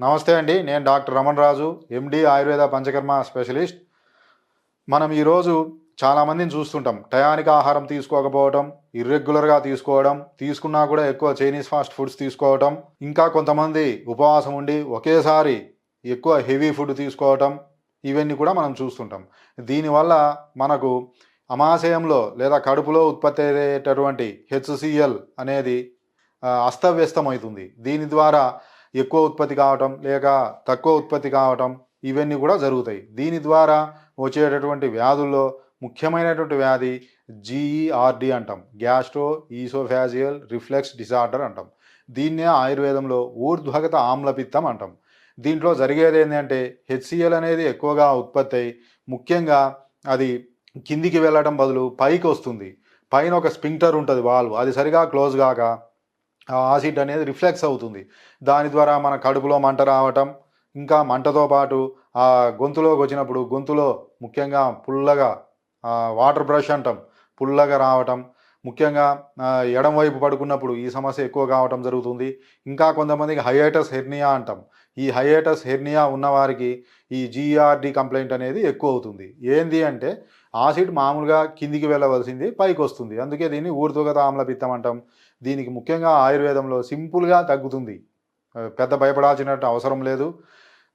నమస్తే అండి. నేను డాక్టర్ రమణ్ రాజు, ఎండి ఆయుర్వేద పంచకర్మ స్పెషలిస్ట్. మనం ఈరోజు చాలామందిని చూస్తుంటాం. టయానికి ఆహారం తీసుకోకపోవడం, ఇర్రెగ్యులర్‌గా తీసుకోవడం, తీసుకున్నా కూడా ఎక్కువ చైనీస్ ఫాస్ట్ ఫుడ్స్ తీసుకోవటం, ఇంకా కొంతమంది ఉపవాసం ఉండి ఒకేసారి ఎక్కువ హెవీ ఫుడ్ తీసుకోవటం, ఇవన్నీ కూడా మనం చూస్తుంటాం. దీనివల్ల మనకు అమాశయంలో లేదా కడుపులో ఉత్పత్తి అయ్యేటటువంటి హెచ్‌సిఎల్ అనేది అస్తవ్యస్తమవుతుంది. దీని ద్వారా ఎక్కువ ఉత్పత్తి కావటం లేక తక్కువ ఉత్పత్తి కావటం ఇవన్నీ కూడా జరుగుతాయి. దీని ద్వారా వచ్చేటటువంటి వ్యాధుల్లో ముఖ్యమైనటువంటి వ్యాధి జీఈఆర్డి అంటాం. గ్యాస్ట్రో ఈసోఫాజియల్ రిఫ్లెక్స్ డిసార్డర్ అంటాం. దీన్నే ఆయుర్వేదంలో ఊర్ధ్వగత ఆమ్లపిత్తం అంటాం. దీంట్లో జరిగేది ఏంటంటే హెచ్సిఎల్ అనేది ఎక్కువగా ఉత్పత్తి అయి ముఖ్యంగా అది కిందికి వెళ్ళటం బదులు పైకి వస్తుంది. పైన ఒక స్పింక్టర్ ఉంటుంది వాల్వ్, అది సరిగా క్లోజ్ కాక ఆ ఆసిడ్ అనేది రిఫ్లెక్స్ అవుతుంది. దాని ద్వారా మన కడుపులో మంట రావటం, ఇంకా మంటతో పాటు ఆ గొంతులోకి వచ్చినప్పుడు గొంతులో ముఖ్యంగా పుల్లగా వాటర్ బ్రష్ అంటాం, పుల్లగా రావటం, ముఖ్యంగా ఎడం వైపు పడుకున్నప్పుడు ఈ సమస్య ఎక్కువ కావటం జరుగుతుంది. ఇంకా కొంతమందికి హైయేటస్ హెర్నియా అంటాం. ఈ హైయేటస్ హెర్నియా ఉన్నవారికి ఈ జీఆర్డి కంప్లైంట్ అనేది ఎక్కువ అవుతుంది. ఏంది అంటే ఆసిడ్ మామూలుగా కిందికి వెళ్ళవలసింది పైకి వస్తుంది. అందుకే దీన్ని ఊర్ధ్వగత ఆమ్లపిత్తం అంటాం. దీనికి ముఖ్యంగా ఆయుర్వేదంలో సింపుల్గా తగ్గుతుంది. పెద్ద భయపడాల్సినట్టు అవసరం లేదు.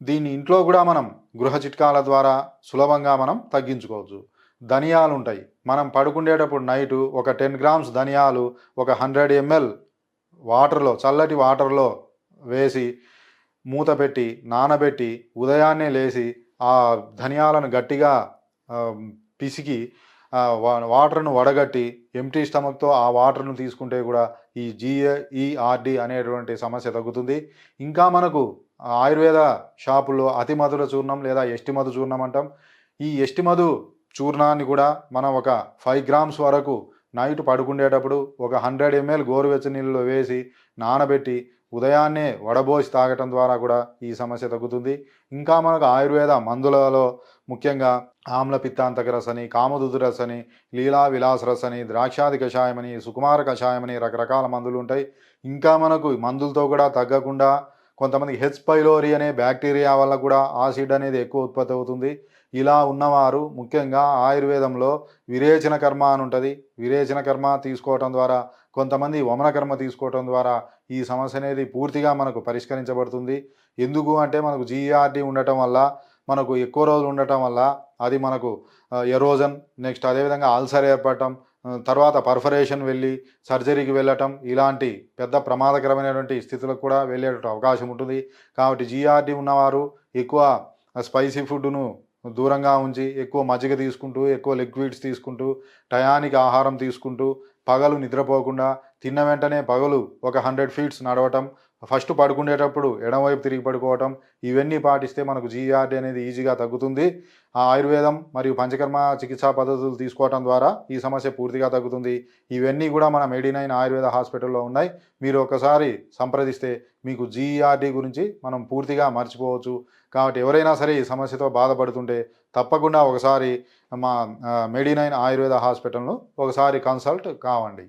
దీన్ని ఇంట్లో కూడా మనం గృహ చిట్కాల ద్వారా సులభంగా మనం తగ్గించుకోవచ్చు. ధనియాలు ఉంటాయి. మనం పడుకునేటప్పుడు నైటు ఒక 10 గ్రామ్స్ ధనియాలు ఒక 100 ml వాటర్లో, చల్లటి వాటర్లో వేసి మూత పెట్టి నానబెట్టి ఉదయాన్నే లేచి ఆ ధనియాలను గట్టిగా పిసికి వాటర్ను వడగట్టి ఎంటీ స్టమక్తో ఆ వాటర్ను తీసుకుంటే కూడా ఈ జీఈఆర్డి అనేటువంటి సమస్య తగ్గుతుంది. ఇంకా మనకు ఆయుర్వేద షాపుల్లో అతిమధుర చూర్ణం లేదా ఎస్టిమధు చూర్ణం అంటాం. ఈ ఎస్టిమధు చూర్ణాన్ని కూడా మనం ఒక 5 గ్రామ్స్ వరకు నైట్ పడుకునేటప్పుడు ఒక 100 ml గోరువెచ్చని నీళ్ళలో వేసి నానబెట్టి ఉదయాన్నే వడబోసి తాగటం ద్వారా కూడా ఈ సమస్య తగ్గుతుంది. ఇంకా మనకు ఆయుర్వేద మందులలో ముఖ్యంగా ఆమ్లపిత్తాంతక రసని, కామధుదు రసని, లీలా విలాస రసని, ద్రాక్షాది కషాయమని, సుకుమార కషాయమని రకరకాల మందులు ఉంటాయి. ఇంకా మనకు మందులతో కూడా తగ్గకుండా కొంతమందికి హెచ్ పైలోరీ అనే బ్యాక్టీరియా వల్ల కూడా ఆసిడ్ అనేది ఎక్కువ ఉత్పత్తి అవుతుంది. ఇలా ఉన్నవారు ముఖ్యంగా ఆయుర్వేదంలో విరేచన కర్మ అని ఉంటుంది. విరేచన కర్మ తీసుకోవటం ద్వారా, కొంతమంది వమన కర్మ తీసుకోవటం ద్వారా ఈ సమస్య అనేది పూర్తిగా మనకు పరిష్కరించబడుతుంది. ఎందుకు అంటే మనకు జీఆర్డి ఉండటం వల్ల, మనకు ఎక్కువ రోజులు ఉండటం వల్ల అది మనకు ఎరోజన్, నెక్స్ట్ అదేవిధంగా అల్సర్ ఏర్పడటం, తర్వాత పర్ఫరేషన్ వెళ్ళి సర్జరీకి వెళ్ళటం, ఇలాంటి పెద్ద ప్రమాదకరమైనటువంటి స్థితులకు కూడా వెళ్ళే అవకాశం ఉంటుంది. కాబట్టి జీఆర్డి ఉన్నవారు ఎక్కువ స్పైసీ ఫుడ్ను దూరంగా ఉంచి ఎక్కువ మజ్జిగ తీసుకుంటూ, ఎక్కువ లిక్విడ్స్ తీసుకుంటూ, టయానికి ఆహారం తీసుకుంటూ, పగలు నిద్రపోకుండా తిన్న వెంటనే పగలు ఒక 100 feet నడవటం, ఫస్ట్ పడుకునేటప్పుడు ఎడమవైపు తిరిగి పడుకోవటం, ఇవన్నీ పాటిస్తే మనకు జీఆర్డి అనేది ఈజీగా తగ్గుతుంది. ఆ ఆయుర్వేదం మరియు పంచకర్మ చికిత్సా పద్ధతులు తీసుకోవటం ద్వారా ఈ సమస్య పూర్తిగా తగ్గుతుంది. ఇవన్నీ కూడా మన మెడి9 ఆయుర్వేద హాస్పిటల్లో ఉన్నాయి. మీరు ఒకసారి సంప్రదిస్తే మీకు జీఆర్డి గురించి మనం పూర్తిగా మర్చిపోవచ్చు. కాబట్టి ఎవరైనా సరే ఈ సమస్యతో బాధపడుతుంటే తప్పకుండా ఒకసారి మా మెడి9 ఆయుర్వేద హాస్పిటల్ను ఒకసారి కన్సల్ట్ కావండి.